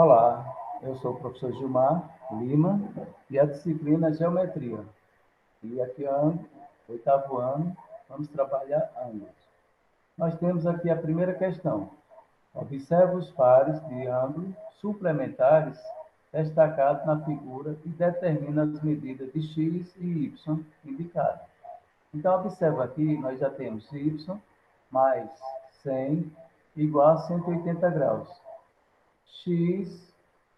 Olá, eu sou o professor Gilmar Lima e a disciplina é Geometria. E aqui, oitavo ano, vamos trabalhar ângulos. Nós temos aqui a primeira questão. Observe os pares de ângulo suplementares destacados na figura e determina as medidas de x e y indicadas. Então, observa aqui, nós já temos y mais 100 igual a 180 graus. X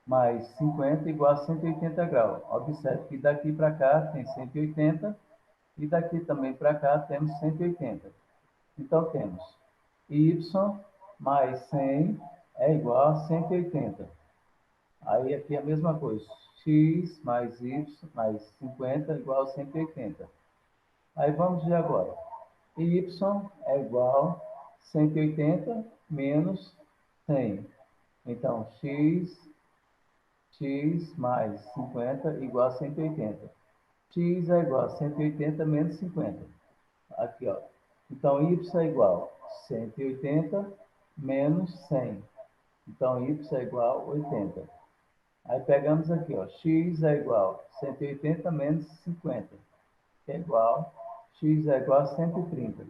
mais 50 igual a 180 graus. Observe que daqui para cá tem 180 e daqui também para cá temos 180. Então, temos y mais 100 é igual a 180. Aí aqui é a mesma coisa. X mais y mais 50 é igual a 180. Aí vamos ver agora. Y é igual a 180 menos 100. Então, x mais 50 igual a 180. X é igual a 180 menos 50. Aqui, ó. Então, y é igual a 180 menos 100. Então, y é igual a 80. Aí pegamos aqui, ó. X é igual a 180 menos 50, que é igual, x é igual a 130.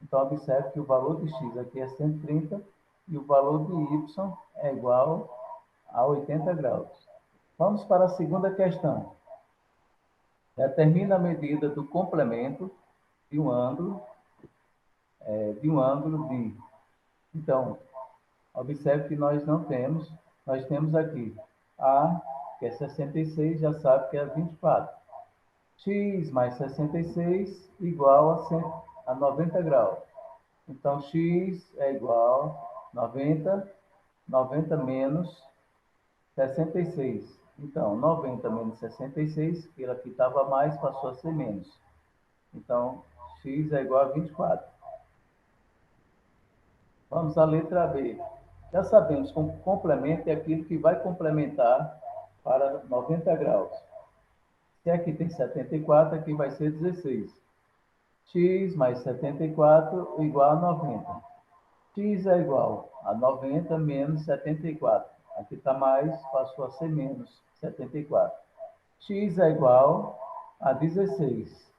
Então, observe que o valor de x aqui é 130 e o valor de y é igual a 80 graus. Vamos para a segunda questão. Determina a medida do complemento de um ângulo, de. Então, observe que nós não temos, nós temos aqui A, que é 66, já sabe que é 24. X mais 66 igual a 90 graus. Então, x é igual a 90 menos 66. Então, 90 menos 66, ele aqui estava mais, passou a ser menos. Então, x é igual a 24. Vamos à letra B. Já sabemos que o complemento é aquilo que vai complementar para 90 graus. Se aqui tem 74, aqui vai ser 16. X mais 74 igual a 90. X é igual a 90 menos 74. Aqui está mais, passou a ser menos 74. X é igual a 16.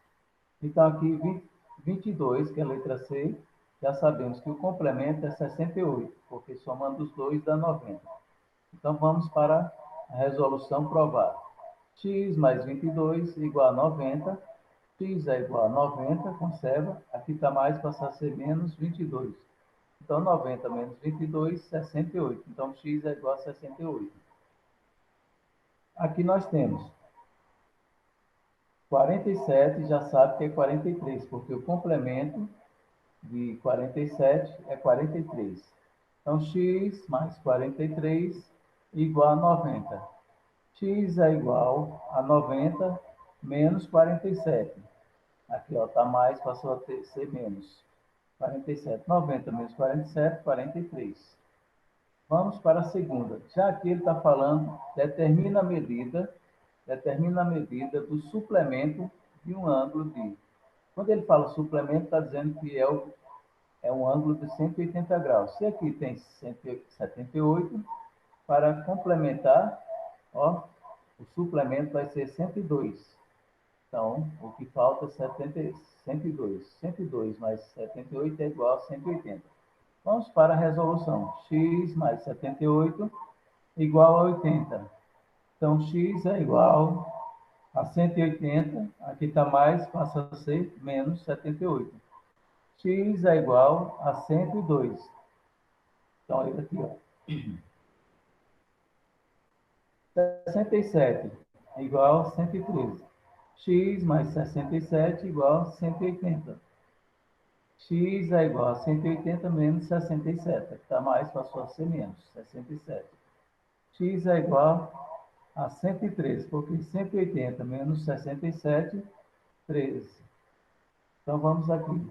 Então, aqui 22, que é a letra C, já sabemos que o complemento é 68, porque somando os dois dá 90. Então, vamos para a resolução provar. X mais 22 igual a 90. X é igual a 90, conserva. Aqui está mais, passa a ser menos 22. Então, 90 menos 22, 68. Então, x é igual a 68. Aqui nós temos 47, já sabe que é 43, porque o complemento de 47 é 43. Então, x mais 43 igual a 90. X é igual a 90 menos 47. Aqui, ó, está mais, passou a ser menos. 47. 90 menos 47, 43. Vamos para a segunda. Já aqui ele está falando, determina a medida do suplemento de um ângulo de. Quando ele fala suplemento, está dizendo que é um ângulo de 180 graus. Se aqui tem 178, para complementar, ó, o suplemento vai ser 102. Então, o que falta é 102. 102 mais 78 é igual a 180. Vamos para a resolução. X mais 78 igual a 80. Então, x é igual a 180. Aqui está mais, passa a ser menos 78. X é igual a 102. Então, olha aqui, ó. 67 é igual a 113. X mais 67 igual a 180. X é igual a 180 menos 67. Aqui está mais, passou a ser menos 67. X é igual a 113, porque 180 menos 67, 13. Então, vamos aqui.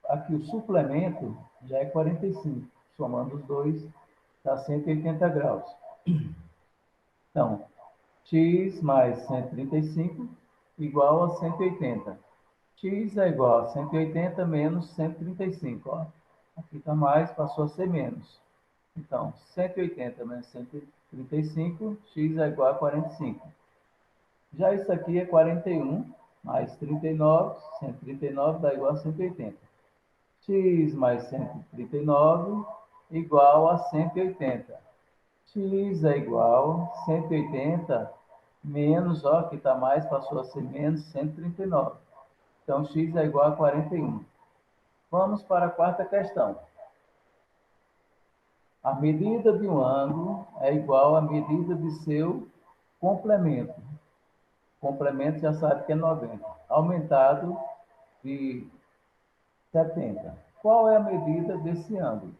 Aqui o suplemento já é 45. Somando os dois, dá 180 graus. Então, x mais 135 igual a 180. X é igual a 180 menos 135. Ó. Aqui está mais, passou a ser menos. Então, 180 menos 135, x é igual a 45. Já isso aqui é 41 mais 39, 139 dá igual a 180. X mais 139 igual a 180. X é igual a 180 menos, ó, que está mais, passou a ser menos 139. Então, x é igual a 41. Vamos para a quarta questão. A medida de um ângulo é igual à medida de seu complemento. Complemento já sabe que é 90. Aumentado de 70. Qual é a medida desse ângulo?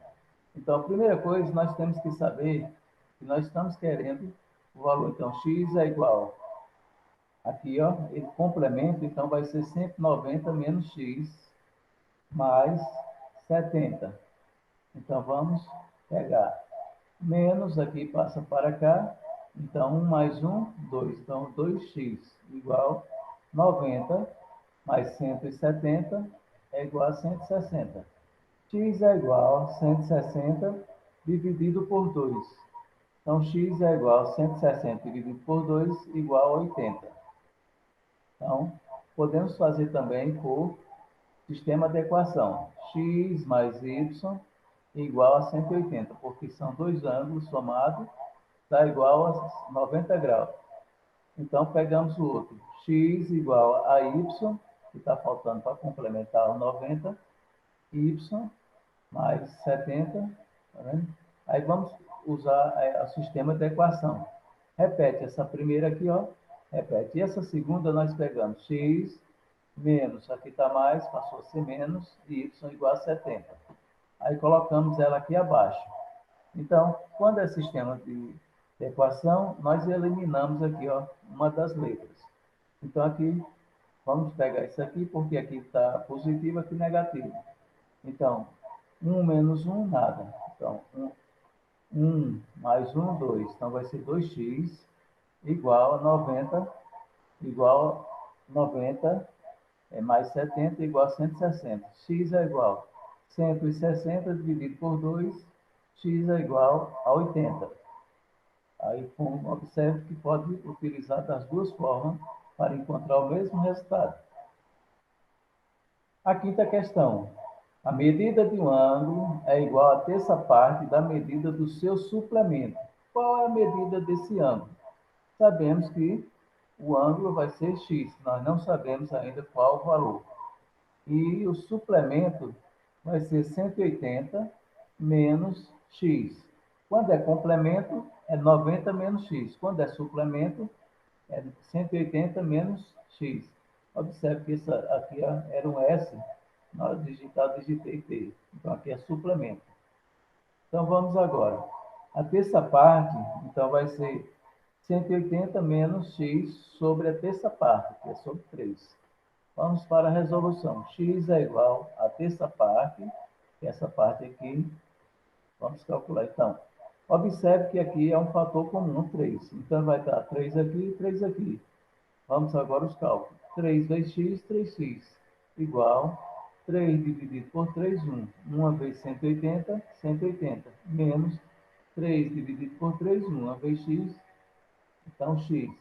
Então, a primeira coisa, nós temos que saber que nós estamos querendo o valor. Então, x é igual. Aqui, ó, ele complementa, então vai ser 190 menos x mais 70. Então, vamos pegar menos, aqui passa para cá. Então, 1 mais 1, 2. Então, 2x igual 90 mais 170 é igual a 160. X é igual a 160 dividido por 2. Então, x é igual a 160 dividido por 2 igual a 80. Então, podemos fazer também por sistema de equação. X mais y igual a 180, porque são dois ângulos somados, dá igual a 90 graus. Então, pegamos o outro. X igual a y, que está faltando para complementar o 90, y mais 70, tá vendo? Aí vamos usar o sistema de equação. Repete essa primeira aqui, ó. Repete. E essa segunda nós pegamos x menos, aqui está mais, passou a ser menos, e y igual a 70. Aí colocamos ela aqui abaixo. Então, quando é sistema de equação, nós eliminamos aqui, ó, uma das letras. Então, aqui, vamos pegar isso aqui, porque aqui está positivo, aqui negativo. Então, 1 menos 1, nada. Então, 1 mais 1, 2. Então, vai ser 2x igual a 90, igual a 90 mais 70 igual a 160. X é igual a 160 dividido por 2, x é igual a 80. Aí, observe que pode utilizar das duas formas para encontrar o mesmo resultado. A quinta questão. A medida de um ângulo é igual a terça parte da medida do seu suplemento. Qual é a medida desse ângulo? Sabemos que o ângulo vai ser x, nós não sabemos ainda qual o valor. E o suplemento vai ser 180 menos x. Quando é complemento, é 90 menos x. Quando é suplemento, é 180 menos x. Observe que isso aqui era um S, na hora de digitar, eu digitei T. Então, aqui é suplemento. Então, vamos agora. A terça parte, então, vai ser 180 menos x sobre a terça parte, que é sobre 3. Vamos para a resolução. X é igual a terça parte, que é essa parte aqui. Vamos calcular. Então, observe que aqui é um fator comum, 3. Então, vai estar 3 aqui e 3 aqui. Vamos agora os cálculos. 3 vezes x, 3x, igual 3 dividido por 3, 1. 1 vezes 180, 180. Menos 3 dividido por 3, 1 vezes x, então x.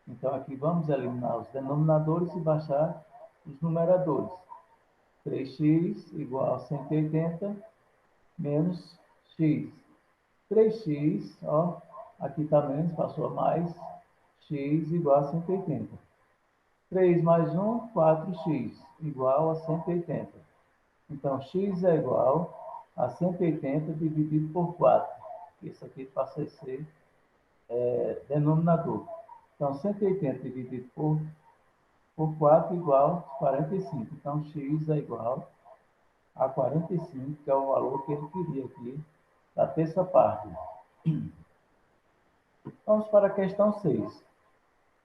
Então, aqui vamos eliminar os denominadores e baixar os numeradores. 3x igual a 180 menos x. 3x, ó, aqui está menos, passou a mais, x igual a 180. 3 mais 1, 4x, igual a 180. Então, x é igual a 180 dividido por 4. Isso aqui passa a ser denominador. Então, 180 dividido por 4 igual a 45. Então, x é igual a 45, que é o valor que ele queria aqui, da terça parte. Vamos para a questão 6.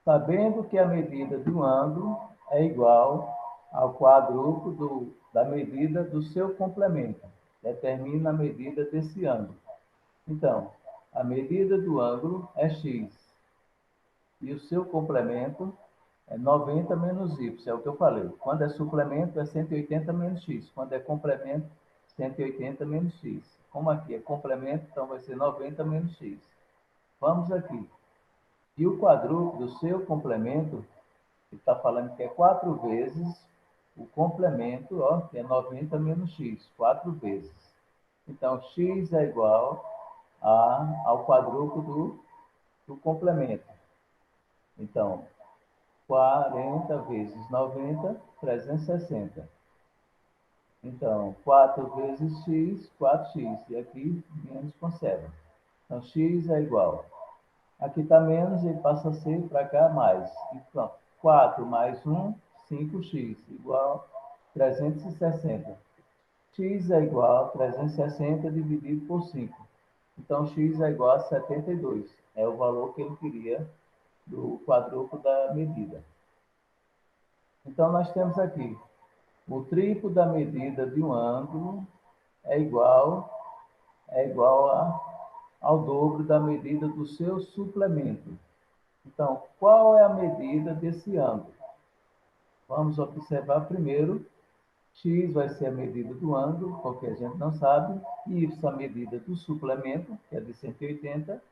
Sabendo que a medida do ângulo é igual ao quadrúplo da medida do seu complemento, determina a medida desse ângulo. Então, a medida do ângulo é x e o seu complemento é 90 menos y, é o que eu falei. Quando é suplemento, é 180 menos x. Quando é complemento, 180 menos x. Como aqui é complemento, então vai ser 90 menos x. Vamos aqui. E o quadrúplo do seu complemento, ele está falando que é 4 vezes o complemento, ó, que é 90 menos x, 4 vezes. Então, x é igual ao quadrúplo do complemento. Então, 40 vezes 90, 360. Então, 4 vezes x, 4x. E aqui, menos conserva. Então, x é igual. Aqui está menos, ele passa a ser para cá mais. Então, 4 mais 1, 5x, igual 360. X é igual a 360 dividido por 5. Então, x é igual a 72. É o valor que ele queria do quadrúplo da medida. Então, nós temos aqui o triplo da medida de um ângulo é igual ao dobro da medida do seu suplemento. Então, qual é a medida desse ângulo? Vamos observar primeiro. X vai ser a medida do ângulo, porque a gente não sabe. Y a medida do suplemento, que é de 180.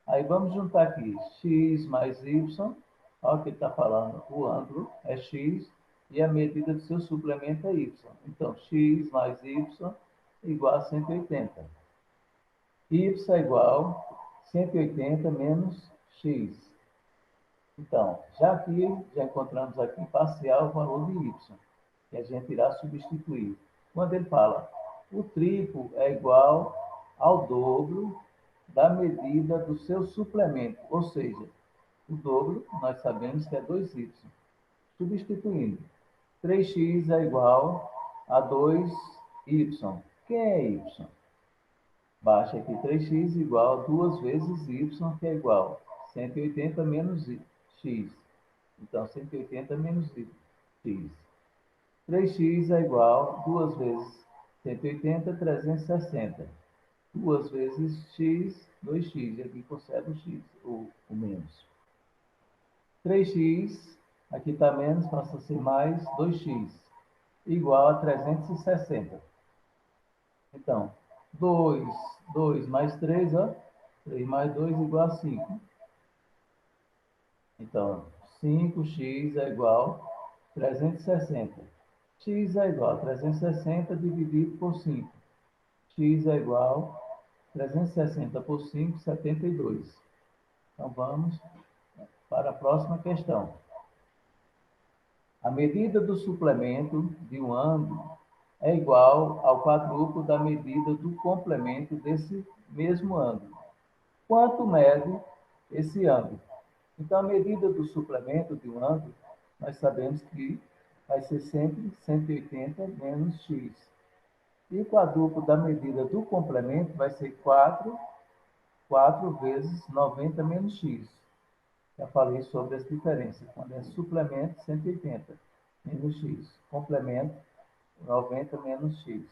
Aí vamos juntar aqui x mais y. Olha o que ele está falando. O ângulo é x e a medida do seu suplemento é y. Então, x mais y igual a 180. Y é igual a 180 menos x. Então, já encontramos aqui parcial o valor de y, que a gente irá substituir. Quando ele fala, o triplo é igual ao dobro da medida do seu suplemento, ou seja, o dobro, nós sabemos que é 2y. Substituindo, 3x é igual a 2y. Quem é y? Baixa aqui 3x igual a 2 vezes y, que é igual a 180 menos x. Então, 180 menos x. 3x é igual a 2 vezes 180, 360. 2 vezes x, 2x. E aqui conserva o x, o menos. 3x, aqui está menos, passa a ser mais 2x, igual a 360. Então, 2 mais 3, ó. 3 mais 2 igual a 5. Então, 5x é igual a 360. X é igual a 360 dividido por 5. X é igual a 360 por 5, 72. Então, vamos para a próxima questão. A medida do suplemento de um ângulo é igual ao quadruplo da medida do complemento desse mesmo ângulo. Quanto mede esse ângulo? Então, a medida do suplemento de um ângulo, nós sabemos que vai ser sempre 180 menos x. E o quadruplo da medida do complemento vai ser 4 vezes 90 menos x. Já falei sobre as diferenças. Quando é suplemento, 180 menos x. Complemento, 90 menos x.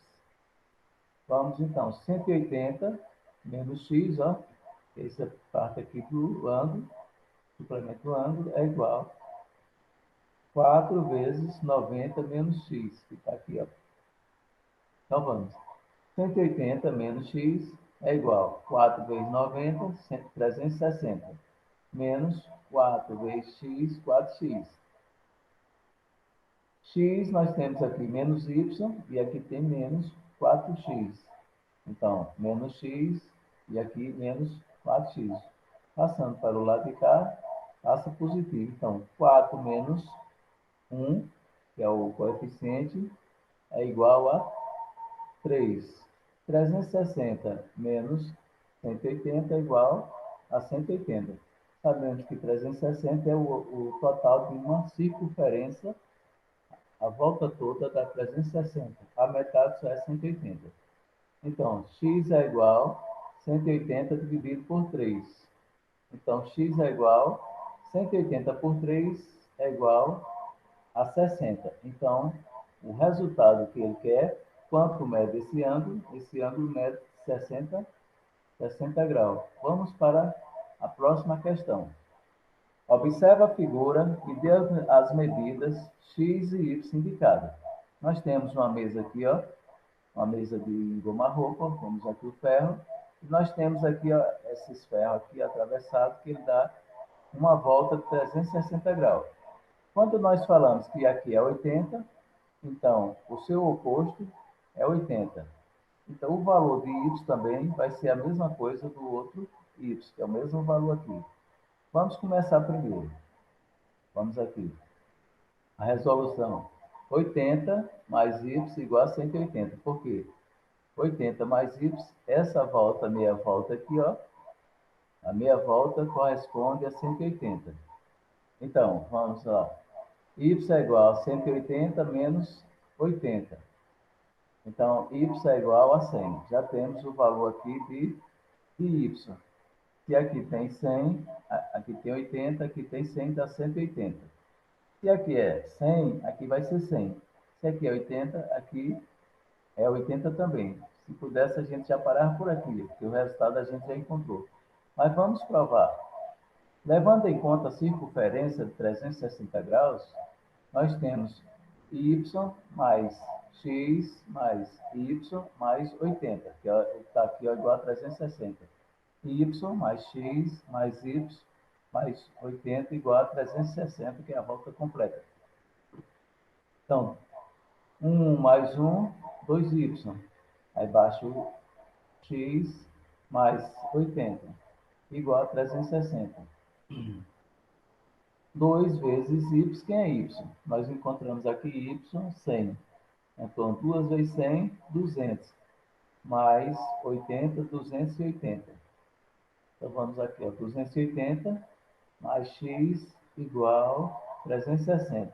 Vamos, então, 180 menos x, ó. Essa parte aqui do ângulo, suplemento do ângulo, é igual a 4 vezes 90 menos x, que está aqui, ó. Então, vamos. 180 menos x é igual a 4 vezes 90, 360, menos 4 vezes x, 4x. X nós temos aqui menos y e aqui tem menos 4x. Então, menos x e aqui menos 4x. Passando para o lado de cá, passa positivo. Então, 4 menos 1, que é o coeficiente, é igual a 3. 360 menos 180 é igual a 180. Sabemos que 360 é o total de uma circunferência, a volta toda dá 360. A metade só é 180. Então, x é igual a 180 dividido por 3. Então, x é igual a 180 por 3 é igual a 60. Então, o resultado que ele quer, quanto mede esse ângulo mede 60 graus. Vamos para a próxima questão. Observe a figura e dê as medidas x e y indicadas. Nós temos uma mesa aqui, ó, uma mesa de engomar roupa, temos aqui o ferro, e nós temos aqui ó, esses ferros aqui atravessados, que ele dá uma volta de 360 graus. Quando nós falamos que aqui é 80, então o seu oposto é 80. Então o valor de y também vai ser a mesma coisa do outro y, que é o mesmo valor aqui. Vamos começar primeiro. Vamos aqui. A resolução 80 mais y igual a 180. Por quê? 80 mais y, essa volta, meia volta aqui, ó, a meia volta corresponde a 180. Então, vamos lá. Y é igual a 180 menos 80. Então, y é igual a 100. Já temos o valor aqui de y. Se aqui tem 100, aqui tem 80, aqui tem 100, dá 180. Se aqui é 100, aqui vai ser 100. Se aqui é 80, aqui é 80 também. Se pudesse, a gente já parar por aqui, porque o resultado a gente já encontrou. Mas vamos provar. Levando em conta a circunferência de 360 graus, nós temos y mais x mais y mais 80, que está aqui ó, igual a 360. Y mais x mais y mais 80 igual a 360, que é a volta completa. Então, 1 mais 1, 2y. Aí baixo x mais 80, igual a 360. 2 vezes y, quem é y? Nós encontramos aqui y, 100. Então, 2 vezes 100, 200. Mais 80, 280. Então, vamos aqui, ó, 280 mais x igual a 360.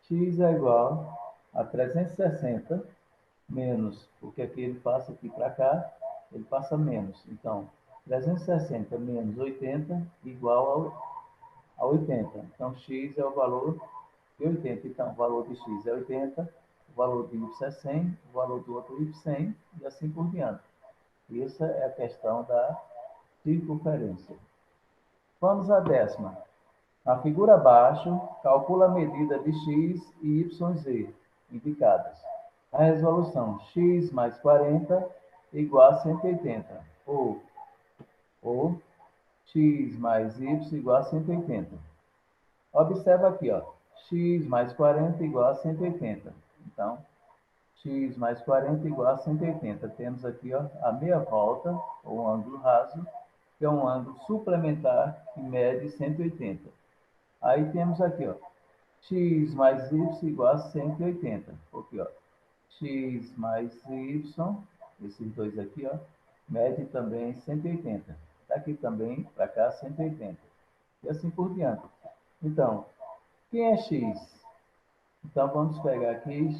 X é igual a 360 menos, porque aqui ele passa aqui para cá, ele passa menos. Então, 360 menos 80 igual a 80. Então, x é o valor de 80. Então, o valor de x é 80, o valor de y é 100, o valor do outro y 100 e assim por diante. Essa é a questão da circunferência. Vamos à décima. Na figura abaixo, calcula a medida de x e yz indicadas. A resolução x mais 40 igual a 180, ou x mais y igual a 180. Observa aqui, ó, x mais 40 igual a 180. Então, x mais 40 igual a 180. Temos aqui ó, a meia volta, ou ângulo raso, que é um ângulo suplementar que mede 180. Aí temos aqui, ó, x mais y igual a 180. Porque, ó, x mais y, esses dois aqui, ó, mede também 180. Daqui também para cá 180. E assim por diante. Então, quem é x? Então, vamos pegar aqui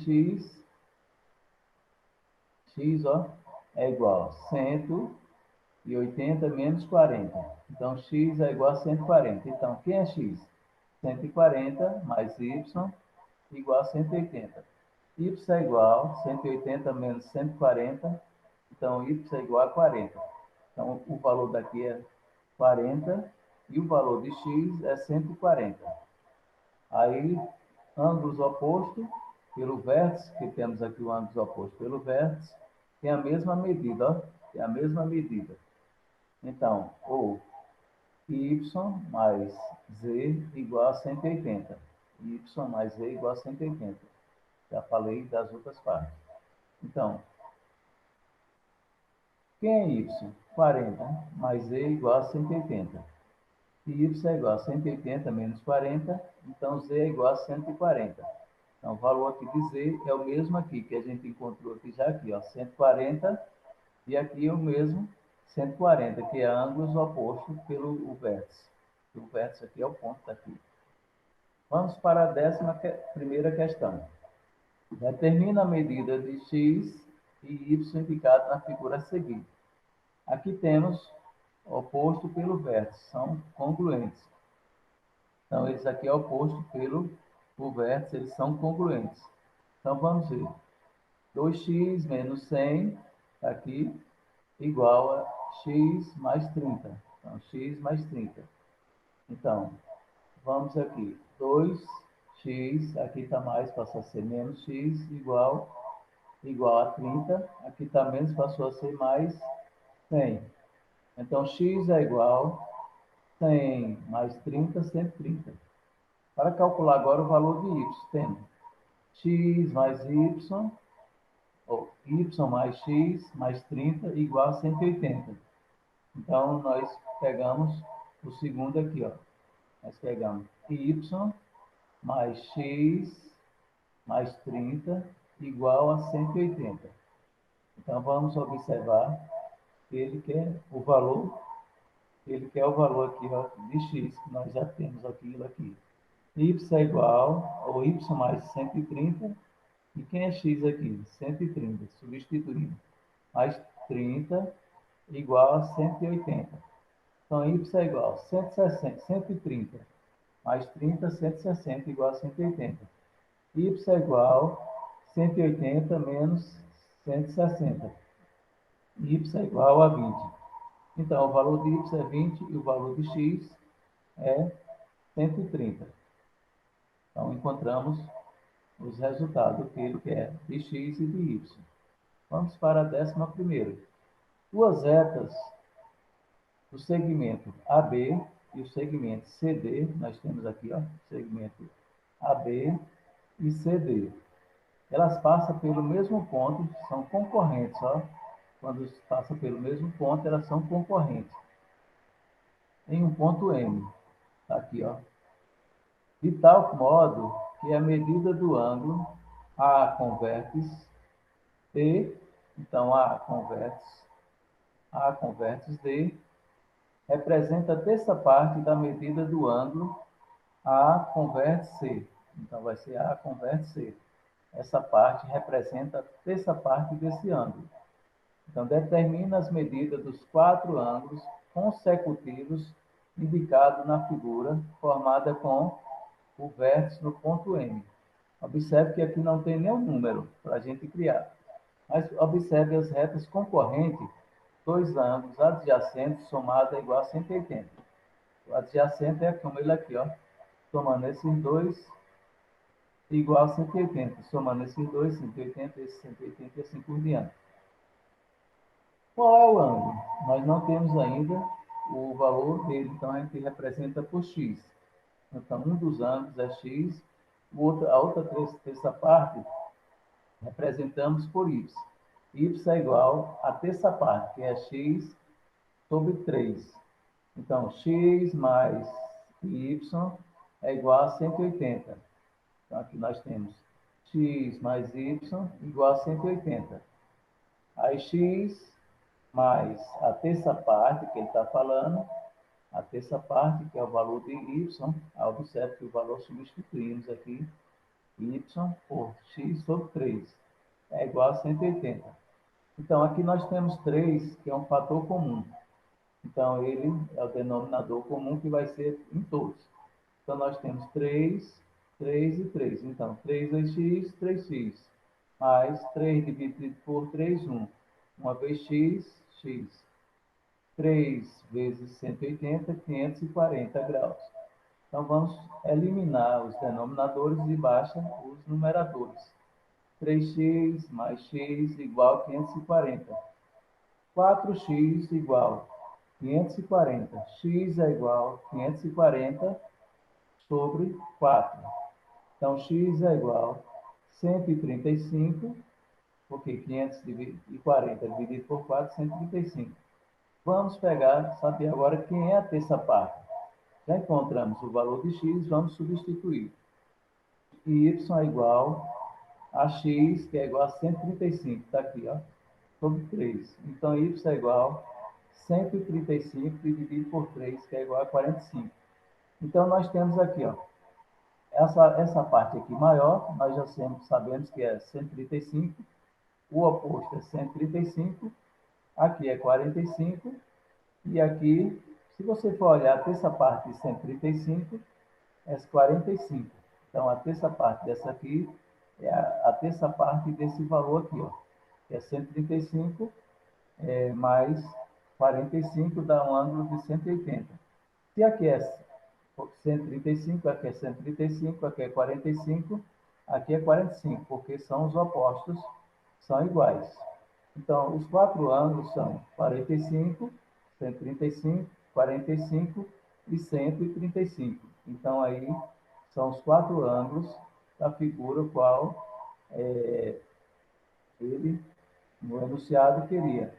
x ó, é igual a 180 menos 40. Então, x é igual a 140. Então, quem é x? 140 mais y igual a 180. Y é igual a 180 menos 140. Então, y é igual a 40. Então, o valor daqui é 40 e o valor de x é 140. Aí, ângulos opostos pelo vértice, que temos aqui o ângulo oposto pelo vértice, tem a mesma medida, ó, tem a mesma medida. Então, ou y mais z igual a 180. Y mais z igual a 180. Já falei das outras partes. Então, quem é y? 40 mais z igual a 180. E y é igual a 180 menos 40, então z é igual a 140. Então, o valor aqui de z é o mesmo aqui, que a gente encontrou aqui já aqui, ó, 140, e aqui o mesmo 140, que é ângulos opostos pelo vértice. O vértice aqui é o ponto daqui. Vamos para a 11ª questão. Determina a medida de x e y indicado na figura a seguir. Aqui temos oposto pelo vértice, são congruentes. Então, eles aqui é oposto pelo vértice, eles são congruentes. Então, vamos ver. 2x menos 100, aqui, igual a x mais 30. Então, x mais 30. Então, vamos aqui. 2x, aqui está mais, passa a ser menos x, igual igual a 30. Aqui está menos, passou a ser mais 100. Então, x é igual a 100 mais 30, 130. Para calcular agora o valor de y, temos x mais y, ou y mais x mais 30 igual a 180. Então, nós pegamos o segundo aqui, ó. Nós pegamos y mais x mais 30 igual a 180. Então, vamos observar que ele quer o valor aqui, ó, de x, que nós já temos aquilo aqui. Y é igual ao y mais 130. E quem é x aqui? 130. Substituindo. Mais 30 igual a 180. Então, y é igual a 160, 130. Mais 30, 160 igual a 180. Y é igual a 180 menos 160. Y é igual a 20. Então, o valor de y é 20 e o valor de x é 130. Então, encontramos os resultados que ele quer de x e de y. Vamos para a 11ª. Duas retas do segmento AB e o segmento CD, nós temos aqui, ó, segmento AB e CD. Elas passam pelo mesmo ponto, são concorrentes, ó. Quando passam pelo mesmo ponto, elas são concorrentes. Em um ponto M, tá aqui, ó. De tal modo que a medida do ângulo A com vértice D, então A com vértice D, representa a terça parte da medida do ângulo A com vértice C. Então, vai ser A com vértice C. Essa parte representa a terça parte desse ângulo. Então, determina as medidas dos 4 ângulos consecutivos indicados na figura, formada com o vértice no ponto M. Observe que aqui não tem nenhum número para a gente criar. Mas observe as retas concorrentes, dois ângulos adjacentes somados é igual a 180. O adjacente é como ele aqui, ó. Somando esses dois, igual a 180. Somando esses dois, 180, esse 180 e assim por diante. Qual é o ângulo? Nós não temos ainda o valor dele, então a gente representa por x. Então, um dos ângulos é x, a outra terça parte representamos por y. Y é igual a terça parte, que é x sobre 3. Então, x mais y é igual a 180. Então, aqui nós temos x mais y igual a 180. Aí, x mais a terça parte que ele está falando, a terça parte, que é o valor de y, observe que o valor substituímos aqui, y por x sobre 3, é igual a 180. Então, aqui nós temos 3, que é um fator comum. Então, ele é o denominador comum que vai ser em todos. Então, nós temos 3, 3 e 3. Então, 3 vezes x, 3x. Mais 3 dividido por 3, 1. Uma vez x, x. 3 vezes 180, 540 graus. Então, vamos eliminar os denominadores e baixa os numeradores. 3x mais x igual a 540. 4x igual a 540. X é igual a 540 sobre 4. Então, x é igual a 135, porque 540 dividido por 4, 135. Vamos pegar, saber agora quem é a terça parte. Já encontramos o valor de x, vamos substituir. Y é igual a x, que é igual a 135, está aqui, ó, sobre 3. Então, y é igual a 135 dividido por 3, que é igual a 45. Então, nós temos aqui, ó, essa parte aqui maior, nós já sabemos que é 135, o oposto é 135, aqui é 45, e aqui, se você for olhar a terça parte de 135, é 45. Então, a terça parte dessa aqui é a terça parte desse valor aqui, ó, que é 135 mais 45 dá um ângulo de 180. Se aqui é 135, aqui é 135, aqui é 45, aqui é 45, porque são os opostos, são iguais. Então, os quatro ângulos são 45, 135, 45 e 135. Então, aí são os quatro ângulos da figura qual ele, no enunciado, queria.